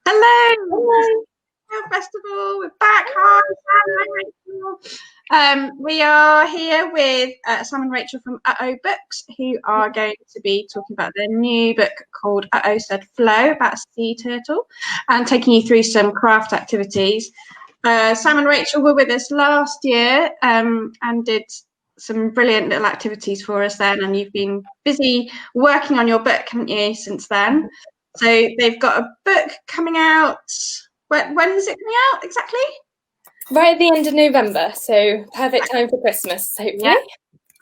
Hello, Hello. Festival. We're back. Hi, Rachel. We are here with Sam and Rachel from Books, who are going to be talking about their new book called Said Flow, about a sea turtle, and taking you through some craft activities. Sam and Rachel were with us last year and did some brilliant little activities for us then, and you've been busy working on your book, haven't you, since then? So they've got a book coming out. When is it coming out exactly? Right at the end of November, so perfect time for Christmas, hopefully. Yeah.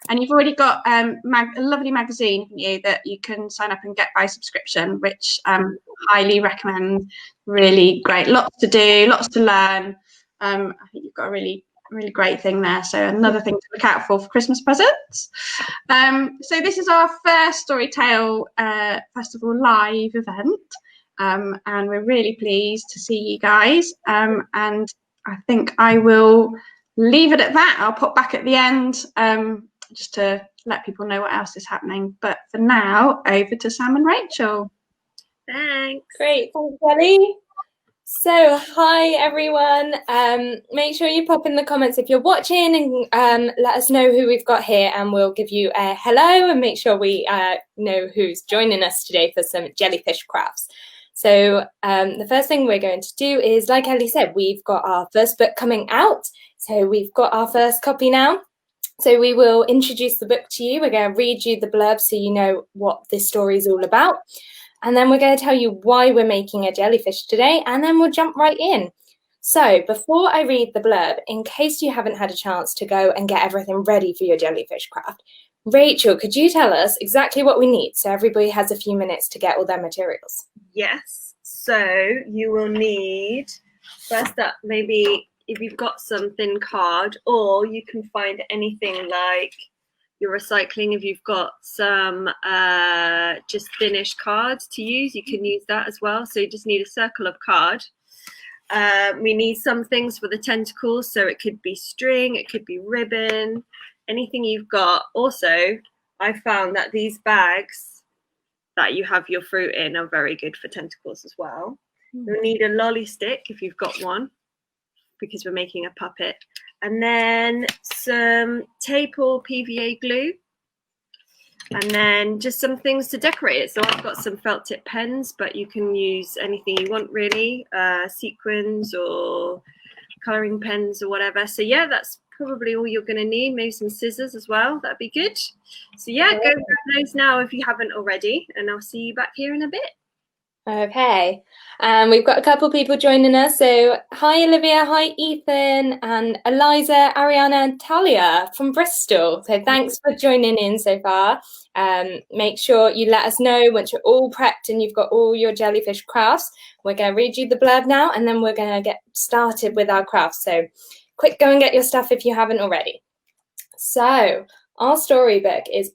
And you've already got a lovely magazine, haven't you, that you can sign up and get by subscription, which highly recommend. Really great. Lots to do, lots to learn. I think you've got a really great thing there. So another thing to look out for Christmas presents. So this is our first Storytale Festival live event. And we're really pleased to see you guys. And I think I will leave it at that. I'll pop back at the end just to let people know what else is happening. But for now, over to Sam and Rachel. Thanks. Great. Thanks, Ellie. So, hi everyone. Make sure you pop in the comments if you're watching and let us know who we've got here, and we'll give you a hello and make sure we know who's joining us today for some jellyfish crafts. So the first thing we're going to do is, like Ellie said, we've got our first book coming out. So we've got our first copy now. So we will introduce the book to you. We're going to read you the blurb so you know what this story is all about. And then we're going to tell you why we're making a jellyfish today, and then we'll jump right in. So before I read the blurb, in case you haven't had a chance to go and get everything ready for your jellyfish craft, Rachel, could you tell us exactly what we need so everybody has a few minutes to get all their materials? Yes, so you will need, first up, maybe if you've got some thin card, or you can find anything like your recycling. If you've got some just finished cards to use, you can use that as well. So you just need a circle of card. We need some things for the tentacles, so it could be string, it could be ribbon, anything you've got. Also, I found that these bags that you have your fruit in are very good for tentacles as well. You'll need a lolly stick if you've got one, because we're making a puppet. And then some tape or PVA glue. And then just some things to decorate it. So I've got some felt tip pens, but you can use anything you want really, sequins or coloring pens or whatever. So yeah, that's probably all you're going to need. Maybe some scissors as well. That'd be good. So yeah, go grab those now if you haven't already, and I'll see you back here in a bit. Okay, we've got a couple people joining us. So hi Olivia, hi Ethan, and Eliza, Ariana, and Talia from Bristol. So thanks for joining in so far. Make sure you let us know once you're all prepped and you've got all your jellyfish crafts. We're going to read you the blurb now, and then we're going to get started with our crafts. So quick, go and get your stuff if you haven't already. So our storybook is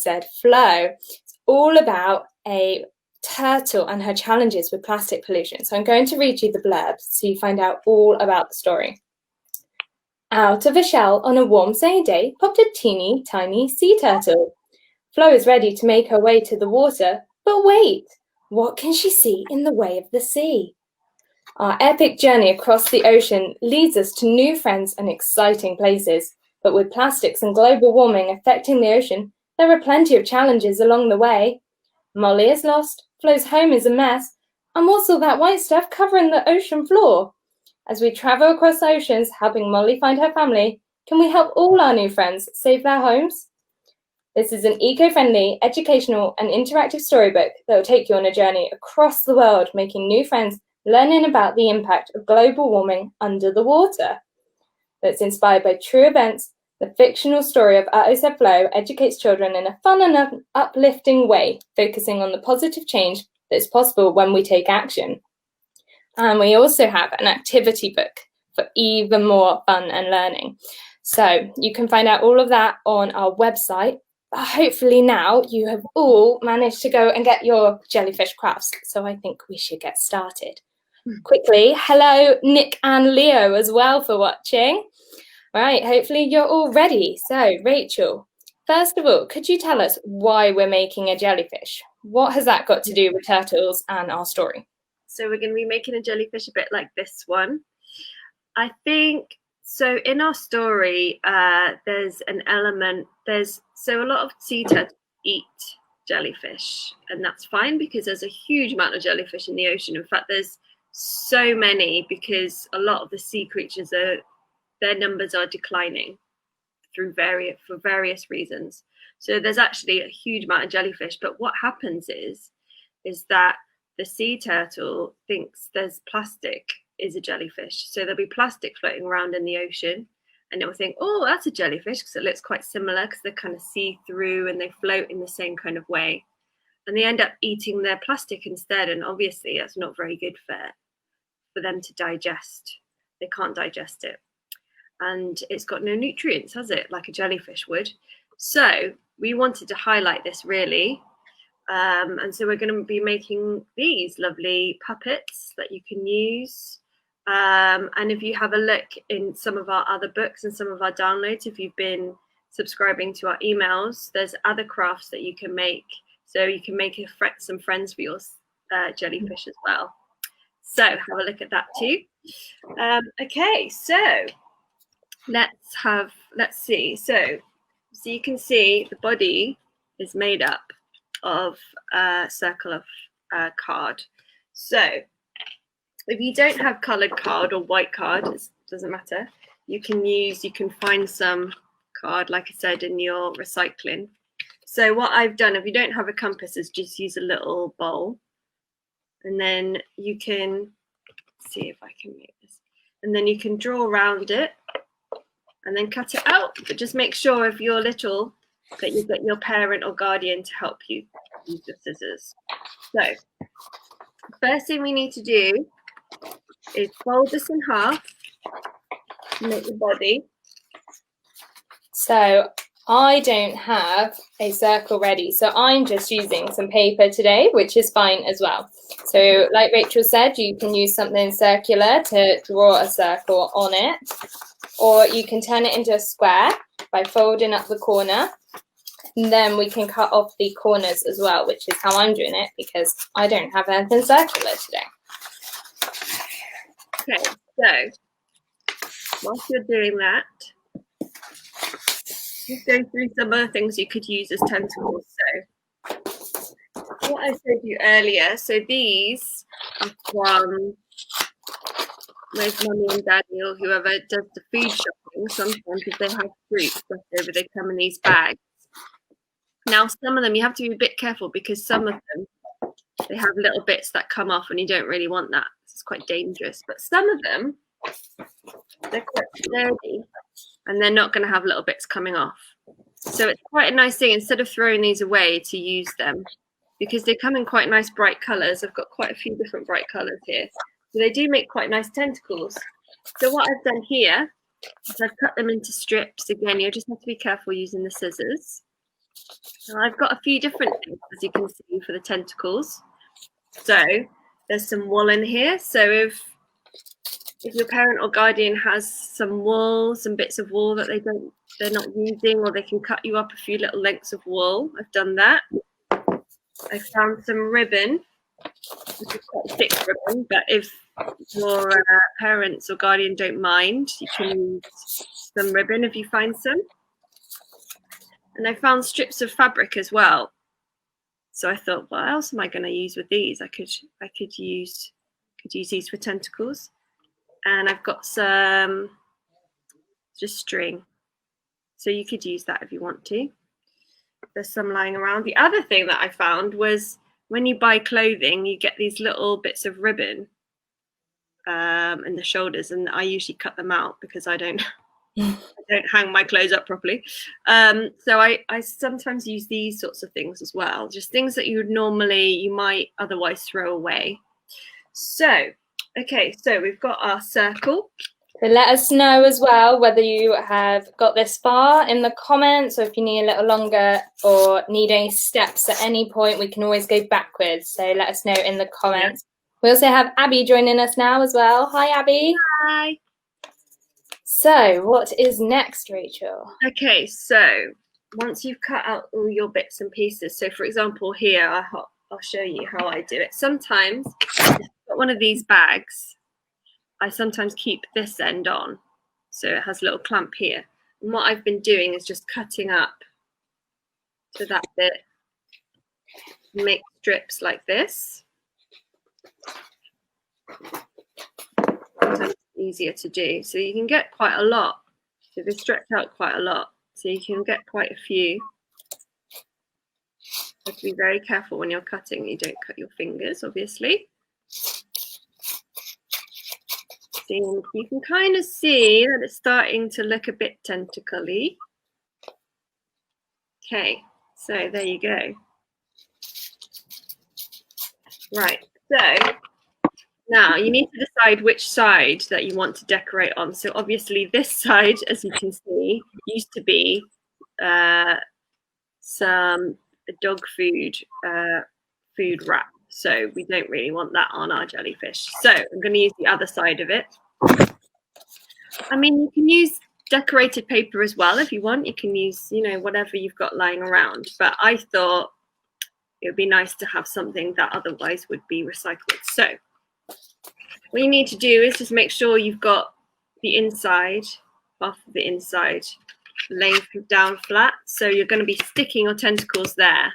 Said Flow. It's all about a turtle and her challenges with plastic pollution. So I'm going to read you the blurb so you find out all about the story. Out of a shell on a warm sunny day popped a teeny tiny sea turtle. Flo is ready to make her way to the water, but wait, what can she see in the way of the sea? Our epic journey across the ocean leads us to new friends and exciting places, but with plastics and global warming affecting the ocean, there are plenty of challenges along the way. Molly is lost, Flo's home is a mess, and what's all that white stuff covering the ocean floor? As we travel across the oceans, helping Molly find her family, can we help all our new friends save their homes? This is an eco-friendly, educational, and interactive storybook that will take you on a journey across the world, making new friends, learning about the impact of global warming under the water. That's inspired by true events. The fictional story of Said Flow educates children in a fun and uplifting way, focusing on the positive change that is possible when we take action. And we also have an activity book for even more fun and learning. So you can find out all of that on our website. But hopefully now you have all managed to go and get your jellyfish crafts. So I think we should get started. Quickly, hello Nick and Leo as well for watching. Right, hopefully you're all ready. So, Rachel, first of all, could you tell us why we're making a jellyfish? What has that got to do with turtles and our story? So we're going to be making a jellyfish a bit like this one. I think, so in our story, there's an element, so a lot of sea turtles eat jellyfish, and that's fine because there's a huge amount of jellyfish in the ocean. In fact, there's so many because a lot of the sea creatures, their numbers are declining for various reasons. So there's actually a huge amount of jellyfish, but what happens is that the sea turtle thinks there's plastic is a jellyfish. So there'll be plastic floating around in the ocean, and it will think, oh, that's a jellyfish, because it looks quite similar, because they're kind of see-through and they float in the same kind of way. And they end up eating their plastic instead, and obviously that's not very good for them to digest. They can't digest it. And it's got no nutrients, has it, like a jellyfish would? So we wanted to highlight this, really. And so we're going to be making these lovely puppets that you can use. And if you have a look in some of our other books and some of our downloads, if you've been subscribing to our emails, there's other crafts that you can make. So you can make some friends for your jellyfish as well. So have a look at that too. Okay, so let's see. So you can see the body is made up of a circle of card. So if you don't have colored card or white card, it doesn't matter. You can find some card, like I said, in your recycling. So what I've done, if you don't have a compass, is just use a little bowl, and then you can see if I can make this, and then you can draw around it and then cut it out. But just make sure if you're little that you get your parent or guardian to help you use the scissors. So the first thing we need to do is fold this in half to make the body. So I don't have a circle ready, so I'm just using some paper today, which is fine as well. So like Rachel said, you can use something circular to draw a circle on it, or you can turn it into a square by folding up the corner, and then we can cut off the corners as well, which is how I'm doing it because I don't have anything circular today. Okay, so whilst you're doing that, just go through some other things you could use as tentacles. So what I showed you earlier, so these are from with Mummy and Daddy or whoever does the food shopping. Sometimes if they have fruit left over, they come in these bags. Now some of them you have to be a bit careful because some of them, they have little bits that come off and you don't really want that. It's quite dangerous. But some of them, they're quite sturdy and they're not going to have little bits coming off. So it's quite a nice thing instead of throwing these away to use them, because they come in quite nice bright colours. I've got quite a few different bright colours here. So they do make quite nice tentacles. So what I've done here is I've cut them into strips. Again, you just have to be careful using the scissors. And I've got a few different things, as you can see, for the tentacles. So there's some wool in here. So if your parent or guardian has some wool, some bits of wool that they're not using, or they can cut you up a few little lengths of wool, I've done that. I found some ribbon, which is quite thick ribbon, but if your parents or guardian don't mind, you can use some ribbon if you find some. And I found strips of fabric as well. So I thought, what else am I going to use with these? I could use these for tentacles. And I've got some just string. So you could use that if you want to. There's some lying around. The other thing that I found was when you buy clothing, you get these little bits of ribbon in the shoulders, and I usually cut them out because I don't hang my clothes up properly. So I sometimes use these sorts of things as well, just things that you might otherwise throw away. So, okay, so we've got our circle. So let us know as well whether you have got this far in the comments, or if you need a little longer or need any steps at any point, we can always go backwards. So let us know in the comments. Yeah. We also have Abby joining us now as well. Hi, Abby. Hi. So what is next, Rachel? Okay, so once you've cut out all your bits and pieces, so for example here, I'll show you how I do it. Sometimes I've got got one of these bags, I sometimes keep this end on, so it has a little clamp here. And what I've been doing is just cutting up to that bit, make strips like this. Sometimes it's easier to do, so you can get quite a lot. So they stretch out quite a lot, so you can get quite a few. You have to be very careful when you're cutting. You don't cut your fingers, obviously. So you can kind of see that it's starting to look a bit tentacle-y. Okay, so there you go. Right, so now you need to decide which side that you want to decorate on. So obviously this side, as you can see, used to be some dog food wrap. So we don't really want that on our jellyfish. So I'm going to use the other side of it. I mean, you can use decorated paper as well if you want. You can use, you know, whatever you've got lying around. But I thought it would be nice to have something that otherwise would be recycled. So what you need to do is just make sure you've got the inside, half of the inside, laying down flat. So you're going to be sticking your tentacles there.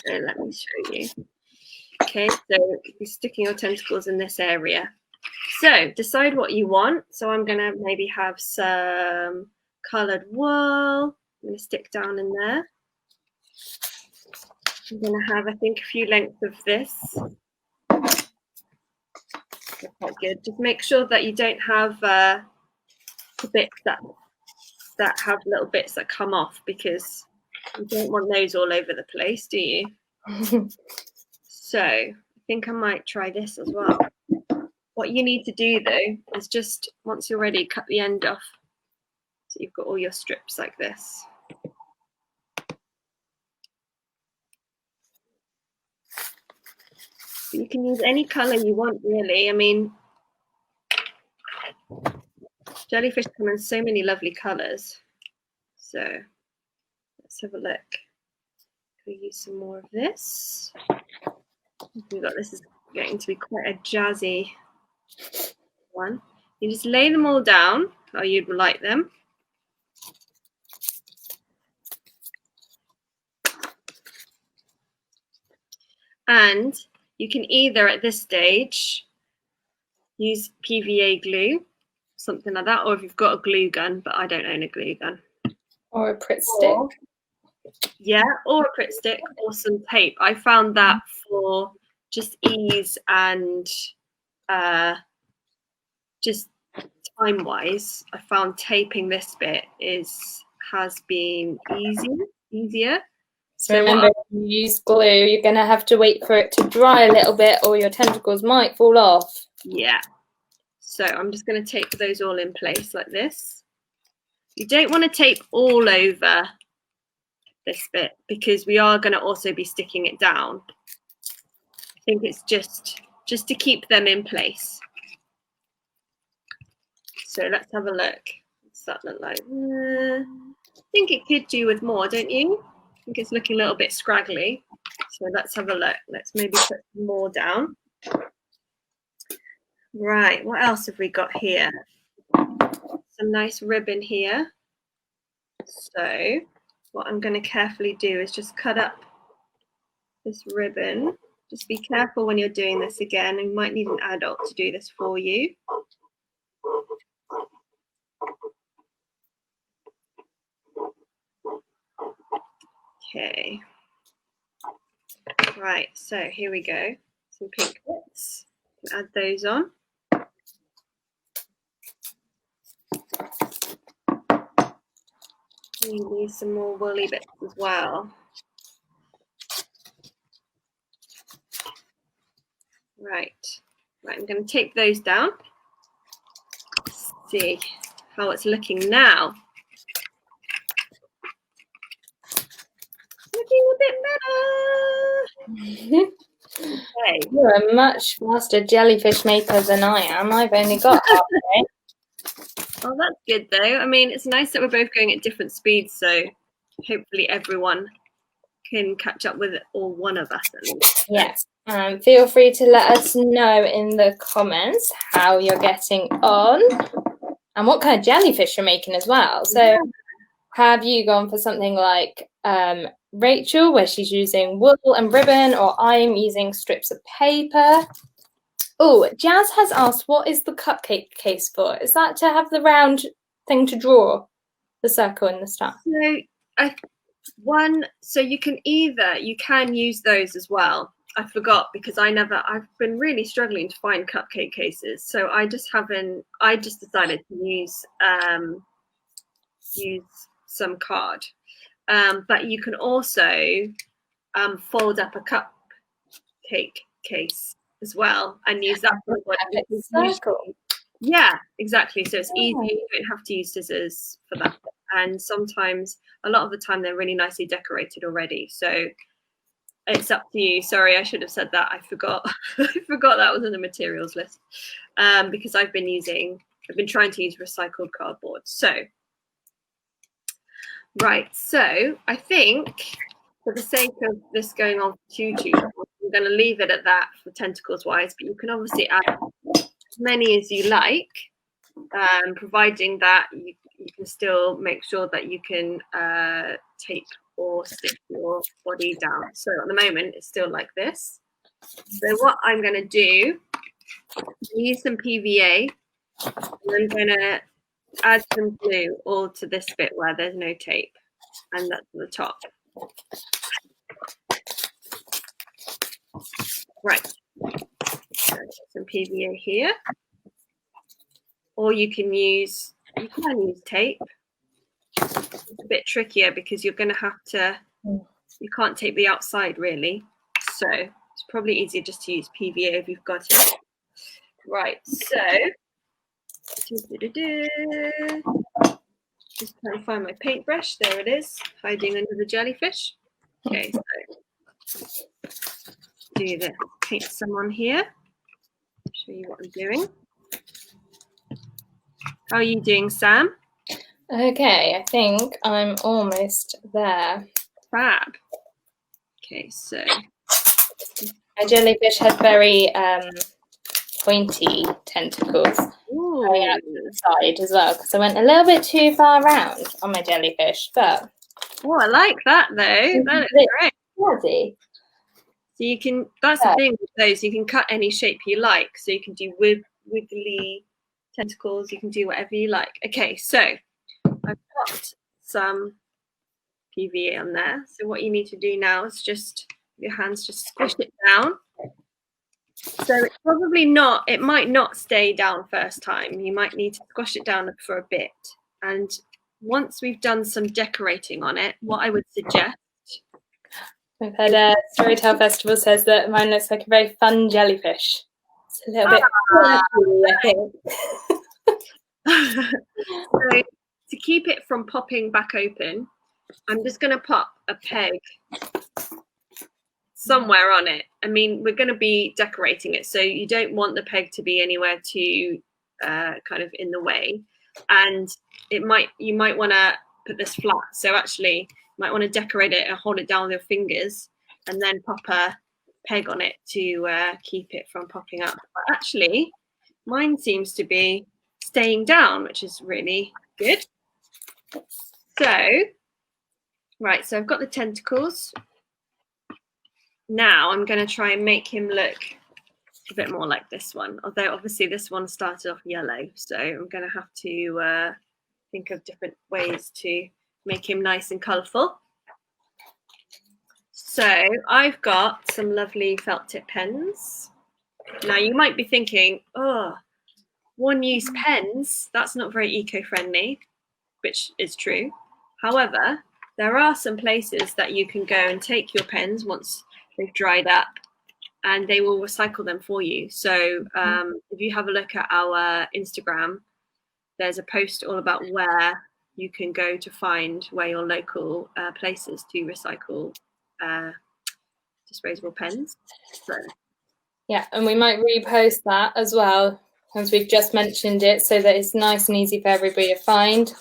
So let me show you. Okay, so you're sticking your tentacles in this area. So decide what you want. So I'm going to maybe have some coloured wool. I'm going to stick down in there. I'm going to have, I think, a few lengths of this. That's quite good. Just make sure that you don't have the bits that have little bits that come off, because you don't want those all over the place, do you? So I think I might try this as well. What you need to do though is just, once you're ready, cut the end off. So you've got all your strips like this. You can use any colour you want, really. I mean, jellyfish come in so many lovely colours. So let's have a look. We'll use some more of this. We've got, this is going to be quite a jazzy one. You just lay them all down how you'd like them. And you can either at this stage use PVA glue, something like that, or if you've got a glue gun, but I don't own a glue gun. Or a Pritt stick. Yeah, or a Pritt stick, or some tape. I found that for just ease and just time-wise, I found taping this bit has been easier. So remember, if you use glue, you're going to have to wait for it to dry a little bit, or your tentacles might fall off. Yeah. So I'm just going to tape those all in place like this. You don't want to tape all over this bit, because we are going to also be sticking it down. I think it's just to keep them in place. So let's have a look. What's that look like? I think it could do with more, don't you? I think it's looking a little bit scraggly. So let's have a look. Let's maybe put more down. Right, what else have we got here? Some nice ribbon here. So what I'm going to carefully do is just cut up this ribbon. Just be careful when you're doing this again. You might need an adult to do this for you. Okay. Right, so here we go. Some pink bits. Add those on. We need some more woolly bits as well. Right, I'm going to tape those down. Let's see how it's looking now. Looking a bit better. Okay. You're a much faster jellyfish maker than I am. I've only got halfway. Oh, that's good though. I mean, it's nice that we're both going at different speeds, so hopefully everyone can catch up with it, or one of us at least. Yes. Feel free to let us know in the comments how you're getting on and what kind of jellyfish you're making as well. So have you gone for something like Rachel, where she's using wool and ribbon, or I'm using strips of paper? Oh, Jazz has asked, what is the cupcake case for? Is that to have the round thing to draw the circle in the star? So you can use those as well. I forgot because I've been really struggling to find cupcake cases. So I just decided to use some card. But you can also fold up a cupcake case as well and use that for circle. Yeah, exactly. So it's easy. You don't have to use scissors for that. And sometimes, a lot of the time, they're really nicely decorated already. So it's up to you. Sorry, I should have said that. I forgot. I forgot that was in the materials list because I've been trying to use recycled cardboard. So, right. So I think for the sake of this going on for too long, I'm going to leave it at that for tentacles wise, but you can obviously add as many as you like, providing that you can still make sure that you can tape or stick your body down. So at the moment, it's still like this. So what I'm going to do, use some PVA, and I'm going to add some glue all to this bit where there's no tape, and that's the top. Right. So some PVA here, or you can use tape. It's a bit trickier because you're going to have to, you can't tape the outside really. So it's probably easier just to use PVA if you've got it. Right, so just trying to find my paintbrush. There it is, hiding under the jellyfish. Okay, so do this. Paint some on here. Show you what I'm doing. How are you doing, Sam? Okay, I think I'm almost there. Fab. Okay, so My jellyfish had very pointy tentacles. Going out to the side as well, because I went a little bit too far around on my jellyfish, but I like that though. That is great. Fuzzy. So you can, that's the thing with those, you can cut any shape you like. So you can do wiggly tentacles, you can do whatever you like. Okay, so I've got some PVA on there. So what you need to do now is just, your hands just squish it down. So it's probably not, it might not stay down first time. You might need to squash it down for a bit. And once we've done some decorating on it, what I would suggest, We've had Storytale Festival says that mine looks like a very fun jellyfish. It's a little bit fuzzy, I think. So to keep it from popping back open, I'm just going to pop a peg somewhere on it. I mean, we're going to be decorating it, so you don't want the peg to be anywhere too kind of in the way. And you might want to put this flat. So actually, you might want to decorate it and hold it down with your fingers, and then pop a peg on it to keep it from popping up. But actually, mine seems to be staying down, which is really good. So, right, so I've got the tentacles. Now I'm going to try and make him look a bit more like this one, although obviously this one started off yellow, so I'm going to have to think of different ways to make him nice and colourful. So I've got some lovely felt tip pens. Now you might be thinking, oh, one-use pens, that's not very eco-friendly, which is true. However, there are some places that you can go and take your pens once they've dried up, and they will recycle them for you. So if you have a look at our Instagram, there's a post all about where you can go to find where your local places to recycle disposable pens. So. Yeah, and we might repost that as well, as we've just mentioned it, so that it's nice and easy for everybody to find.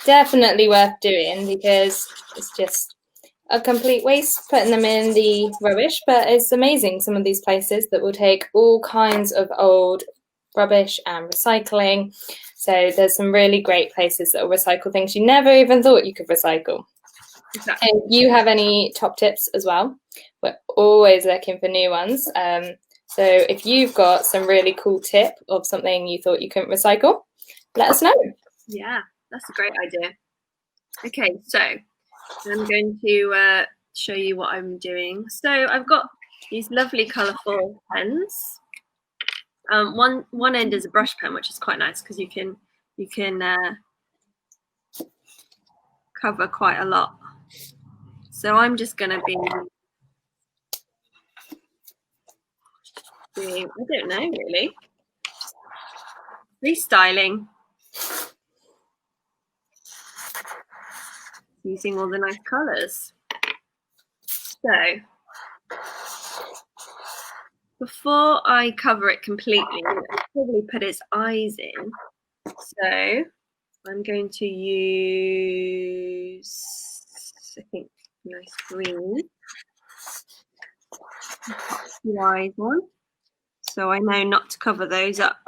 Definitely worth doing, because it's just a complete waste putting them in the rubbish, but it's amazing some of these places that will take all kinds of old rubbish and recycling. So there's some really great places that will recycle things you never even thought you could recycle. Exactly. And you have any top tips as well? We're always looking for new ones. So if you've got some really cool tip of something you thought you couldn't recycle, let us know. Yeah, that's a great idea. Okay, so I'm going to show you what I'm doing. So I've got these lovely colourful pens. One end is a brush pen, which is quite nice because you can cover quite a lot. So I'm just going to be doing, I don't know really, freestyling, using all the nice colours. So before I cover it completely, I'll probably put its eyes in. So I'm going to use, I think, nice green. Pop the eyes on, so I know not to cover those up.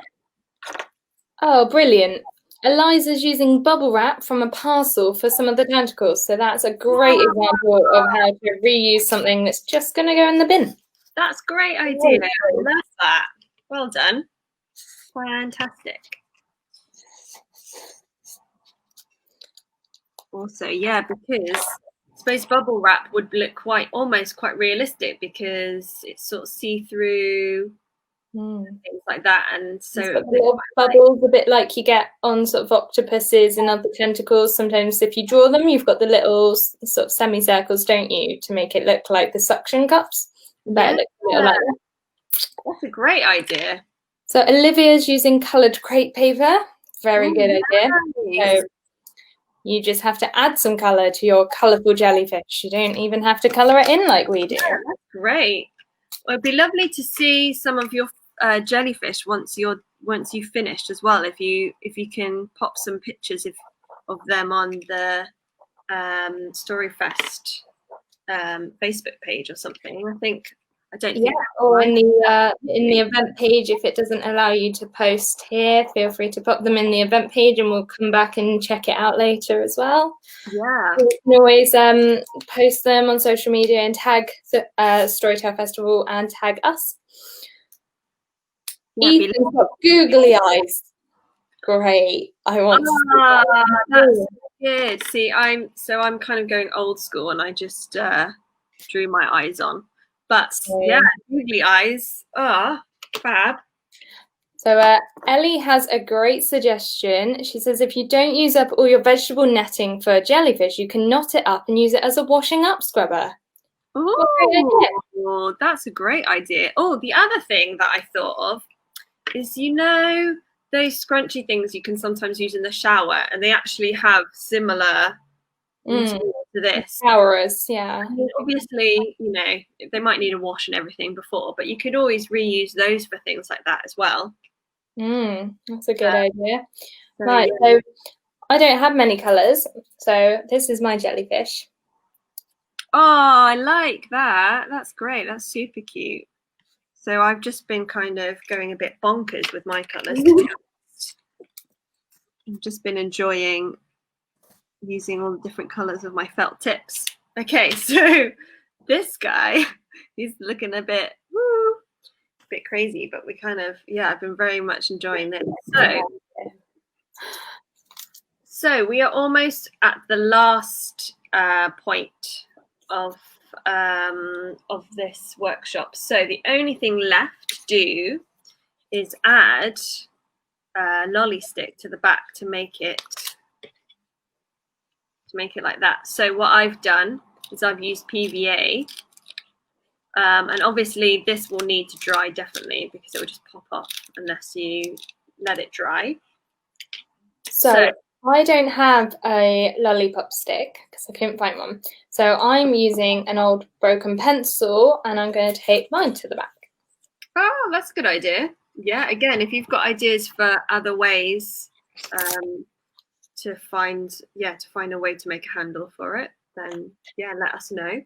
Oh, brilliant. Eliza's using bubble wrap from a parcel for some of the tentacles. So that's a great example of how to reuse something that's just going to go in the bin. That's a great idea. I love that. Well done. Fantastic. Also, yeah, because I suppose bubble wrap would look almost quite realistic because it's sort of see-through, things like that, and so little bubbles, a bit like you get on sort of octopuses and other tentacles. Sometimes if you draw them, you've got the little sort of semicircles, don't you, to make it look like the suction cups. Yeah. That's a great idea. So Olivia's using coloured crepe paper. Very good idea. Nice. So you just have to add some colour to your colourful jellyfish. You don't even have to colour it in like we do. Yeah, that's great. Well, it'd be lovely to see some of your jellyfish once you've finished as well. If you can pop some pictures of them on the Storyfest Facebook page or something. Or in the event page, if it doesn't allow you to post here, feel free to pop them in the event page and we'll come back and check it out later as well. Yeah, you can always post them on social media and tag Storytale Festival and tag us. Ethan's got googly eyes. Great. I want that's good. See, I'm kind of going old school and I just drew my eyes on. But yeah, googly eyes. Fab. So Ellie has a great suggestion. She says if you don't use up all your vegetable netting for jellyfish, you can knot it up and use it as a washing up scrubber. Oh, that's a great idea. Oh, the other thing that I thought of is, those scrunchy things you can sometimes use in the shower, and they actually have similar to this. Showerers, yeah. Obviously, they might need a wash and everything before, but you could always reuse those for things like that as well. That's a good idea. Right, so I don't have many colours, so this is my jellyfish. Oh, I like that. That's great. That's super cute. So I've just been kind of going a bit bonkers with my colours. I've just been enjoying using all the different colours of my felt tips. Okay, so this guy, he's looking a bit crazy, but we kind of, I've been very much enjoying this. So we are almost at the last point of this workshop. So the only thing left to do is add a lolly stick to the back to make it like that. So what I've done is I've used PVA, and obviously this will need to dry definitely because it will just pop off unless you let it dry. So I don't have a lollipop stick because I couldn't find one. So I'm using an old broken pencil and I'm going to tape mine to the back. Oh, that's a good idea. Yeah, again, if you've got ideas for other ways to find a way to make a handle for it, then yeah, let us know.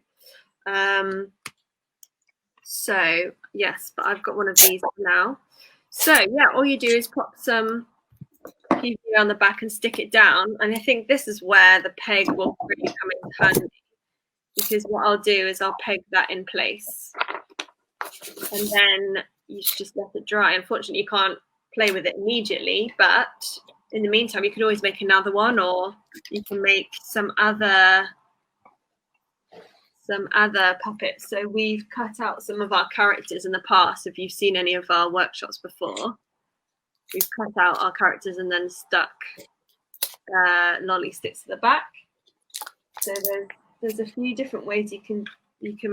So yes, but I've got one of these now. So yeah, all you do is pop some PVA on the back and stick it down. And I think this is where the peg will really come in handy, because what I'll do is I'll peg that in place, and then you should just let it dry. Unfortunately, you can't play with it immediately, but in the meantime, you can always make another one, or you can make some other puppets. So we've cut out some of our characters in the past. If you've seen any of our workshops before, we've cut out our characters and then stuck lolly sticks to the back. So there's a few different ways you can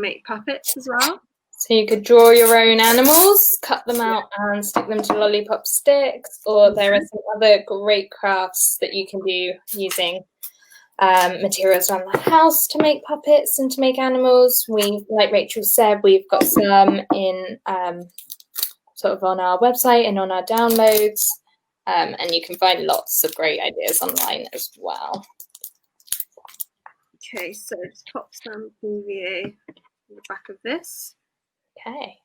make puppets as well. So you could draw your own animals, cut them out and stick them to lollipop sticks, or there are some other great crafts that you can do using materials around the house to make puppets and to make animals. We, like Rachel said, we've got some in sort of on our website and on our downloads, and you can find lots of great ideas online as well. Okay, so just pop some PVA on the back of this. Okay.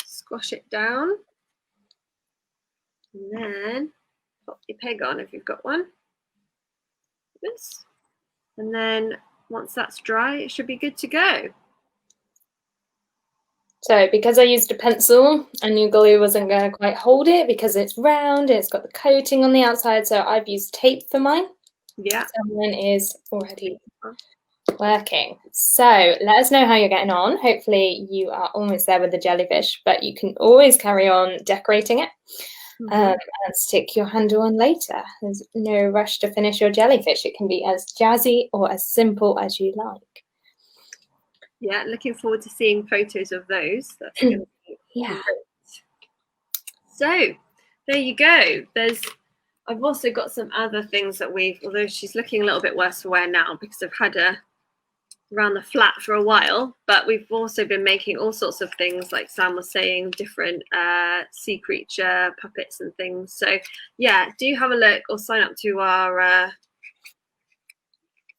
Squash it down, and then pop your peg on if you've got one. This. And then once that's dry, it should be good to go. So because I used a pencil, I knew glue wasn't going to quite hold it because it's round, it's got the coating on the outside, so I've used tape for mine. Yeah. So mine is already working. So let us know how you're getting on. Hopefully you are almost there with the jellyfish, but you can always carry on decorating it. And stick your handle on later. There's no rush to finish your jellyfish. It can be as jazzy or as simple as you like. Yeah, looking forward to seeing photos of those. That's going to be great. So there you go. I've also got some other things that although she's looking a little bit worse for wear now because I've had her around the flat for a while, but we've also been making all sorts of things, like Sam was saying, different sea creature puppets and things. So yeah, do have a look or sign up to our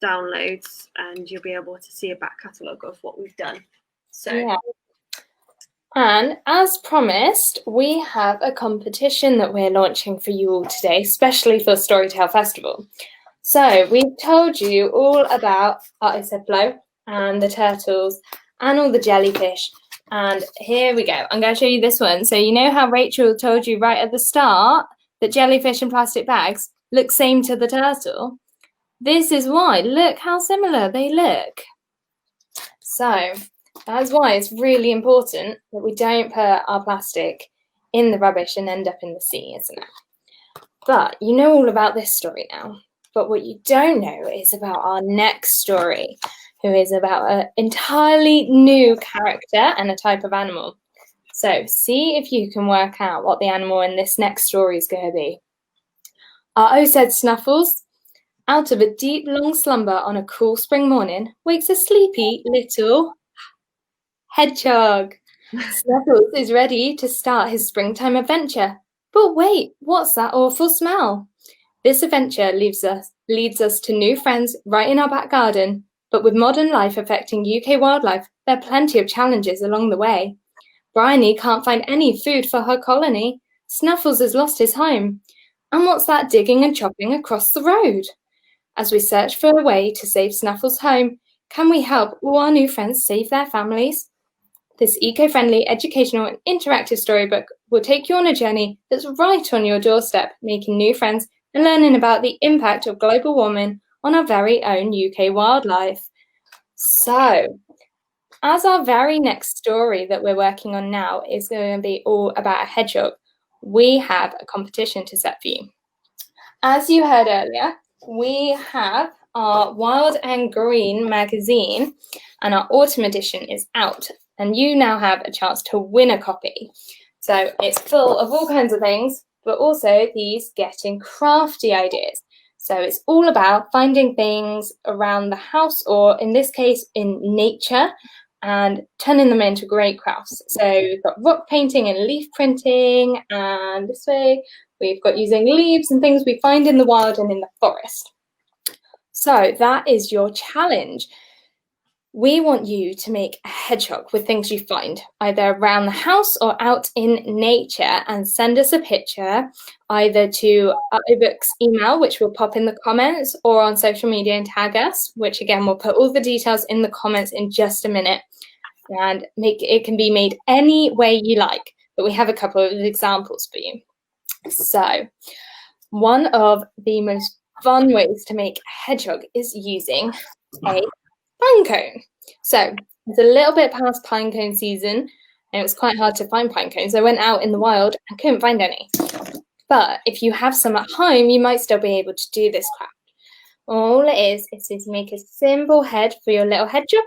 downloads and you'll be able to see a back catalogue of what we've done. So yeah. And as promised, we have a competition that we're launching for you all today, especially for Storytale Festival. So we've told you all about Artist Flow and the turtles and all the jellyfish. And here we go. I'm going to show you this one. So you know how Rachel told you right at the start that jellyfish and plastic bags look same to the turtle? This is why. Look how similar they look. So that's why it's really important that we don't put our plastic in the rubbish and end up in the sea, isn't it? But you know all about this story now. But what you don't know is about our next story, who is about an entirely new character and a type of animal. So see if you can work out what the animal in this next story is going to be. R.O. said Snuffles, out of a deep, long slumber on a cool spring morning, wakes a sleepy little hedgehog. Snuffles is ready to start his springtime adventure. But wait, what's that awful smell? This adventure leads us to new friends right in our back garden. But with modern life affecting UK wildlife, there are plenty of challenges along the way. Bryony can't find any food for her colony. Snuffles has lost his home. And what's that digging and chopping across the road? As we search for a way to save Snuffles' home, can we help all our new friends save their families? This eco-friendly, educational and interactive storybook will take you on a journey that's right on your doorstep, making new friends and learning about the impact of global warming on our very own UK wildlife. So, as our very next story that we're working on now is going to be all about a hedgehog, we have a competition to set for you. As you heard earlier, we have our Wild and Green magazine, and our autumn edition is out, and you now have a chance to win a copy. So it's full of all kinds of things, but also these getting crafty ideas. So it's all about finding things around the house, or in this case, in nature, and turning them into great crafts. So we've got rock painting and leaf printing, and this way we've got using leaves and things we find in the wild and in the forest. So that is your challenge. We want you to make a hedgehog with things you find, either around the house or out in nature, and send us a picture either to our iBooks email, which we'll pop in the comments, or on social media and tag us, which again, we'll put all the details in the comments in just a minute. And it can be made any way you like, but we have a couple of examples for you. So one of the most fun ways to make a hedgehog is using a pine cone. So it's a little bit past pine cone season, and it was quite hard to find pine cones. I went out in the wild and couldn't find any. But if you have some at home, you might still be able to do this craft. All it is to make a simple head for your little hedgehog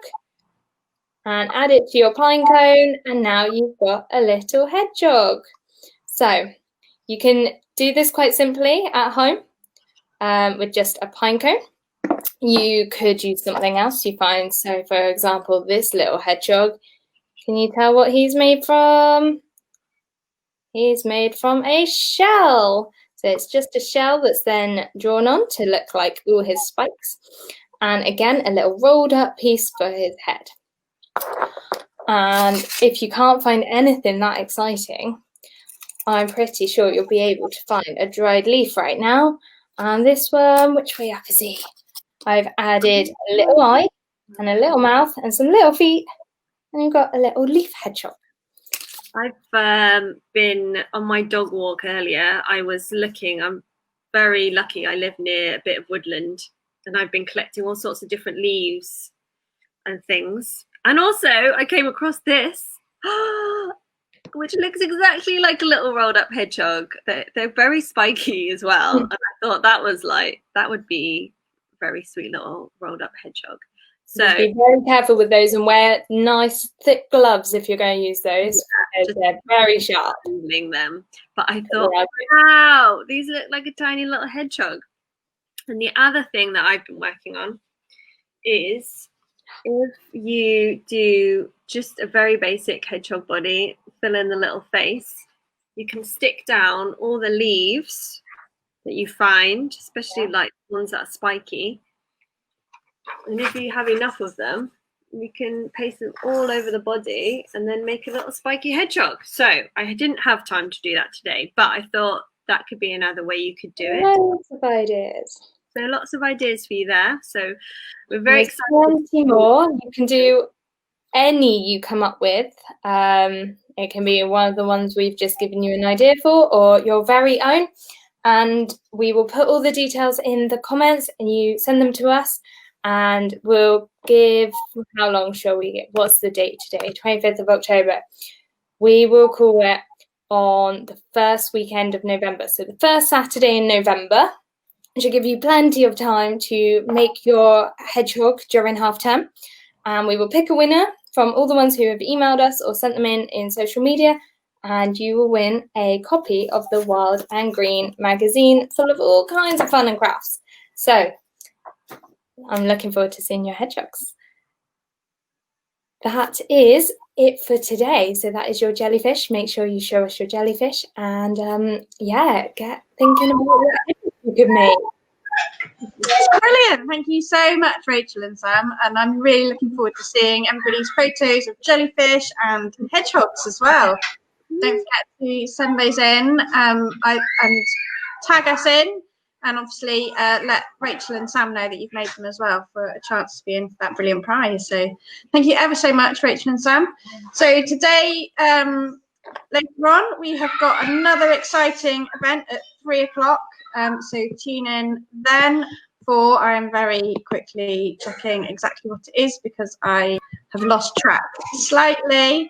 and add it to your pine cone, and now you've got a little hedgehog. So you can do this quite simply at home with just a pine cone. You could use something else you find. So, for example, this little hedgehog, can you tell what he's made from? He's made from a shell. So it's just a shell that's then drawn on to look like all his spikes. And again, a little rolled up piece for his head. And if you can't find anything that exciting, I'm pretty sure you'll be able to find a dried leaf right now. And this one, which way up is he? I've added a little eye and a little mouth and some little feet, and you've got a little leaf hedgehog. I've been on my dog walk earlier. I was looking, I'm very lucky. I live near a bit of woodland, and I've been collecting all sorts of different leaves and things. And also I came across this, which looks exactly like a little rolled up hedgehog. They're very spiky as well. And I thought that would be very sweet little rolled up hedgehog. So be very careful with those and wear nice thick gloves if you're going to use those, because they're very sharp. Them. But I thought, wow, these look like a tiny little hedgehog. And the other thing that I've been working on is, if you do just a very basic hedgehog body, fill in the little face, you can stick down all the leaves that you find, especially like ones that are spiky. And if you have enough of them, you can paste them all over the body and then make a little spiky hedgehog. So I didn't have time to do that today, but I thought that could be another way you could do it. Lots of ideas. So lots of ideas for you there. So we're very excited. Plenty more. You can do any you come up with. It can be one of the ones we've just given you an idea for, or your very own. And we will put all the details in the comments, and you send them to us, and we'll give, how long shall we get? What's the date today? 25th of October. We will call it on the first weekend of November. So the first Saturday in November. It should give you plenty of time to make your hedgehog during half term. And we will pick a winner from all the ones who have emailed us or sent them in social media. And you will win a copy of the Wild and Green magazine full of all kinds of fun and crafts. So I'm looking forward to seeing your hedgehogs. That is it for today. So that is your jellyfish. Make sure you show us your jellyfish, and get thinking about what you could make. Brilliant. Thank you so much, Rachel and Sam. And I'm really looking forward to seeing everybody's photos of jellyfish and hedgehogs as well. Don't forget to send those in and tag us in, and obviously let Rachel and Sam know that you've made them as well, for a chance to be in for that brilliant prize. So thank you ever so much, Rachel and Sam. So today, later on, we have got another exciting event at 3 o'clock. So tune in then for, I am very quickly checking exactly what it is because I have lost track slightly.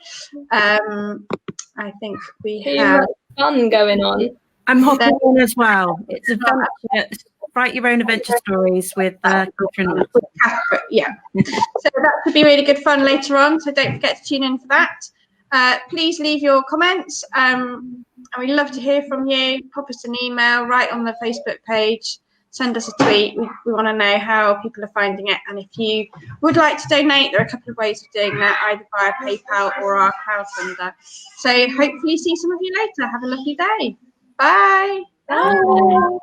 I think we have fun going on. I'm hopping on as well. It's Write Your Own Adventure Stories with Catherine. Yeah. So that could be really good fun later on. So don't forget to tune in for that. Please leave your comments. And we'd love to hear from you. Pop us an email, write on the Facebook page, send us a tweet. We want to know how people are finding it. And if you would like to donate, there are a couple of ways of doing that, either via PayPal or our crowdfunder. So hopefully see some of you later. Have a lovely day. Bye. Bye.